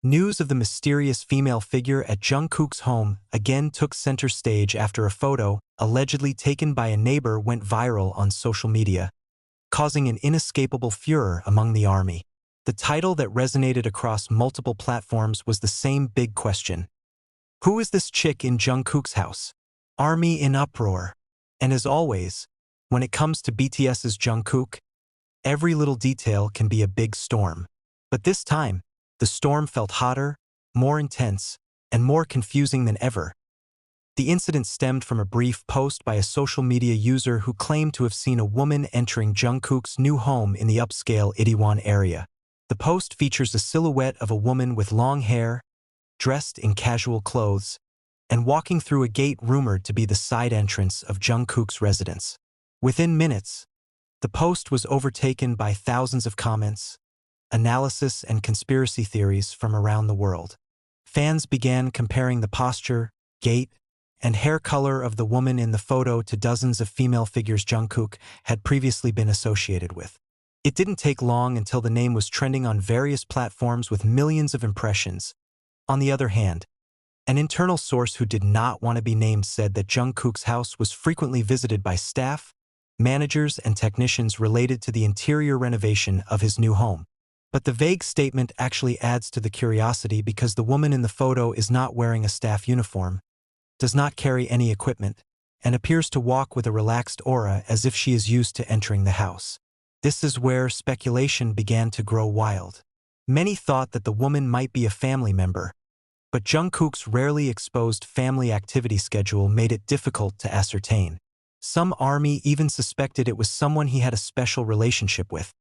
News of the mysterious female figure at Jungkook's home again took center stage after a photo, allegedly taken by a neighbor, went viral on social media, causing an inescapable furor among the ARMY. The title that resonated across multiple platforms was the same big question. Who is this chick in Jungkook's house? ARMY in uproar. And as always, when it comes to BTS's Jungkook, every little detail can be a big storm. But this time, the storm felt hotter, more intense, and more confusing than ever. The incident stemmed from a brief post by a social media user who claimed to have seen a woman entering Jungkook's new home in the upscale Itaewon area. The post features a silhouette of a woman with long hair, dressed in casual clothes, and walking through a gate rumored to be the side entrance of Jungkook's residence. Within minutes, the post was overtaken by thousands of comments, analysis, and conspiracy theories from around the world. Fans began comparing the posture, gait, and hair color of the woman in the photo to dozens of female figures Jungkook had previously been associated with. It didn't take long until the name was trending on various platforms with millions of impressions. On the other hand, an internal source who did not want to be named said that Jungkook's house was frequently visited by staff, managers, and technicians related to the interior renovation of his new home. But the vague statement actually adds to the curiosity because the woman in the photo is not wearing a staff uniform, does not carry any equipment, and appears to walk with a relaxed aura as if she is used to entering the house. This is where speculation began to grow wild. Many thought that the woman might be a family member, but Jungkook's rarely exposed family activity schedule made it difficult to ascertain. Some ARMY even suspected it was someone he had a special relationship with.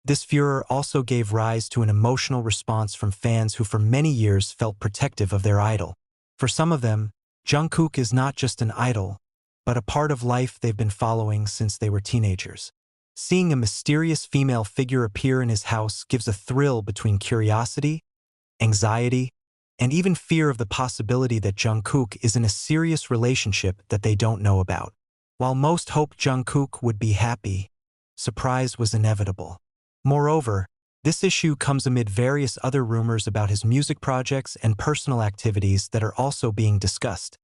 This furor also gave rise to an emotional response from fans who for many years felt protective of their idol. For some of them, Jungkook is not just an idol, but a part of life they've been following since they were teenagers. Seeing a mysterious female figure appear in his house gives a thrill between curiosity, anxiety, and even fear of the possibility that Jungkook is in a serious relationship that they don't know about. While most hoped Jungkook would be happy, surprise was inevitable. Moreover, this issue comes amid various other rumors about his music projects and personal activities that are also being discussed.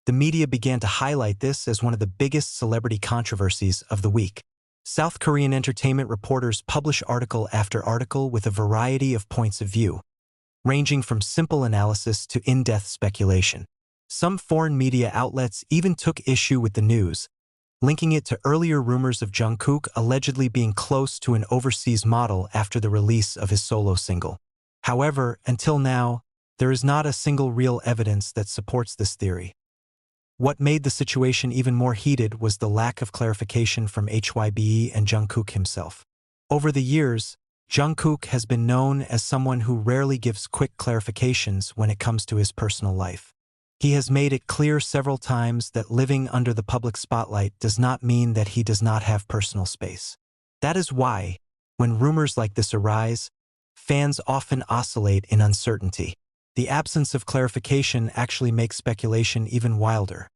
The media began to highlight this as one of the biggest celebrity controversies of the week. South Korean entertainment reporters publish article after article with a variety of points of view, ranging from simple analysis to in-depth speculation. Some foreign media outlets even took issue with the news, linking it to earlier rumors of Jungkook allegedly being close to an overseas model after the release of his solo single. However, until now, there is not a single real evidence that supports this theory. What made the situation even more heated was the lack of clarification from HYBE and Jungkook himself. Over the years, Jungkook has been known as someone who rarely gives quick clarifications when it comes to his personal life. He has made it clear several times that living under the public spotlight does not mean that he does not have personal space. That is why, when rumors like this arise, fans often oscillate in uncertainty. The absence of clarification actually makes speculation even wilder.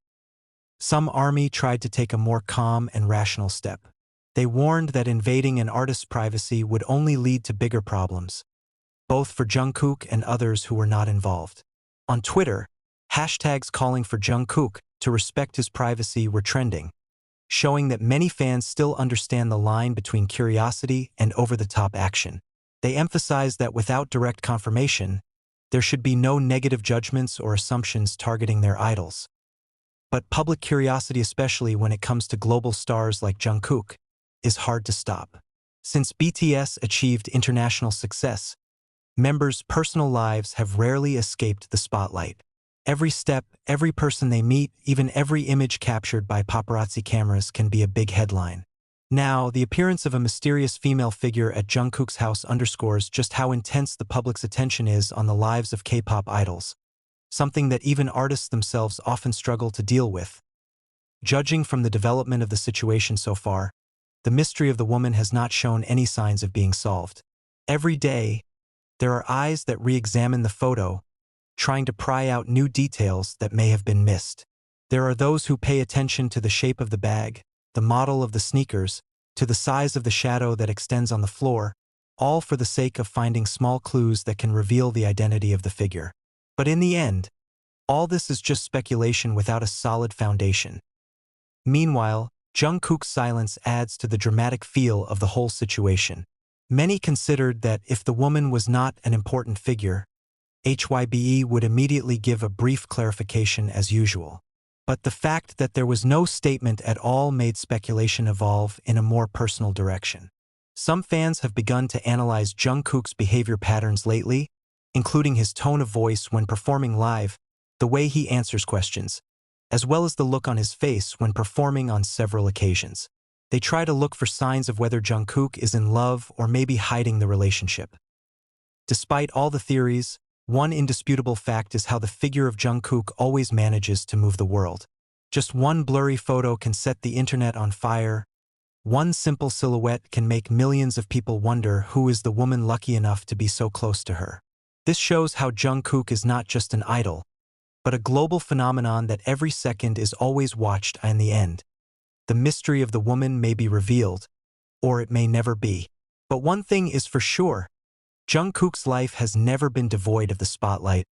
Some ARMY tried to take a more calm and rational step. They warned that invading an artist's privacy would only lead to bigger problems, both for Jungkook and others who were not involved. On Twitter, hashtags calling for Jungkook to respect his privacy were trending, showing that many fans still understand the line between curiosity and over-the-top action. They emphasized that without direct confirmation, there should be no negative judgments or assumptions targeting their idols. But public curiosity, especially when it comes to global stars like Jungkook, is hard to stop. Since BTS achieved international success, members' personal lives have rarely escaped the spotlight. Every step, every person they meet, even every image captured by paparazzi cameras can be a big headline. Now, the appearance of a mysterious female figure at Jungkook's house underscores just how intense the public's attention is on the lives of K-pop idols, something that even artists themselves often struggle to deal with. Judging from the development of the situation so far, the mystery of the woman has not shown any signs of being solved. Every day, there are eyes that re-examine the photo, trying to pry out new details that may have been missed. There are those who pay attention to the shape of the bag, the model of the sneakers, to the size of the shadow that extends on the floor, all for the sake of finding small clues that can reveal the identity of the figure. But in the end, all this is just speculation without a solid foundation. Meanwhile, Jungkook's silence adds to the dramatic feel of the whole situation. Many considered that if the woman was not an important figure, HYBE would immediately give a brief clarification as usual. But the fact that there was no statement at all made speculation evolve in a more personal direction. Some fans have begun to analyze Jungkook's behavior patterns lately, including his tone of voice when performing live, the way he answers questions, as well as the look on his face when performing on several occasions. They try to look for signs of whether Jungkook is in love or maybe hiding the relationship. Despite all the theories, one indisputable fact is how the figure of Jungkook always manages to move the world. Just one blurry photo can set the internet on fire. One simple silhouette can make millions of people wonder who is the woman lucky enough to be so close to her. This shows how Jungkook is not just an idol, but a global phenomenon that every second is always watched, and in the end, the mystery of the woman may be revealed, or it may never be. But one thing is for sure, Jungkook's life has never been devoid of the spotlight,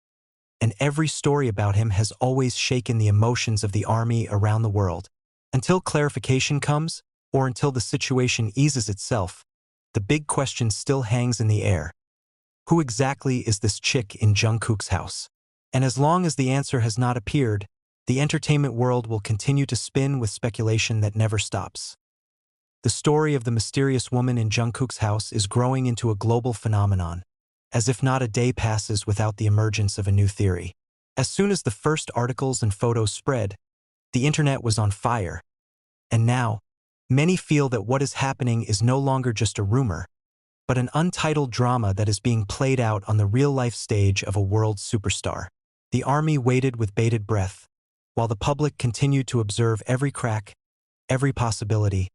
and every story about him has always shaken the emotions of the army around the world. Until clarification comes, or until the situation eases itself, the big question still hangs in the air. Who exactly is this chick in Jungkook's house? And as long as the answer has not appeared, the entertainment world will continue to spin with speculation that never stops. The story of the mysterious woman in Jungkook's house is growing into a global phenomenon, as if not a day passes without the emergence of a new theory. As soon as the first articles and photos spread, the internet was on fire. And now, many feel that what is happening is no longer just a rumor, but an untitled drama that is being played out on the real-life stage of a world superstar. The army waited with bated breath, while the public continued to observe every crack, every possibility,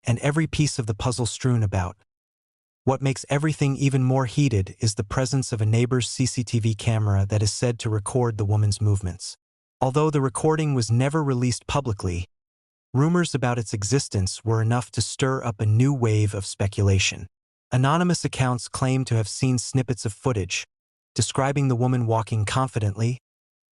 and every piece of the puzzle strewn about. What makes everything even more heated is the presence of a neighbor's CCTV camera that is said to record the woman's movements. Although the recording was never released publicly, rumors about its existence were enough to stir up a new wave of speculation. Anonymous accounts claim to have seen snippets of footage, describing the woman walking confidently,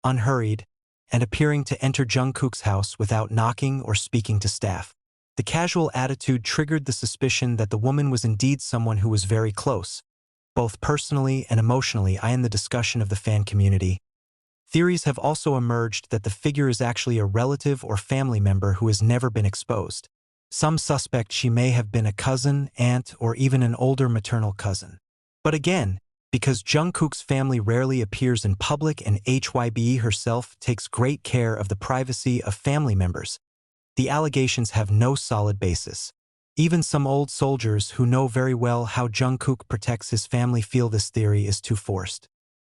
unhurried, and appearing to enter Jungkook's house without knocking or speaking to staff. The casual attitude triggered the suspicion that the woman was indeed someone who was very close, both personally and emotionally, in the discussion of the fan community. Theories have also emerged that the figure is actually a relative or family member who has never been exposed. Some suspect she may have been a cousin, aunt, or even an older maternal cousin. But again, because Jungkook's family rarely appears in public and HYBE herself takes great care of the privacy of family members, the allegations have no solid basis. Even some old soldiers who know very well how Jungkook protects his family feel this theory is too forced.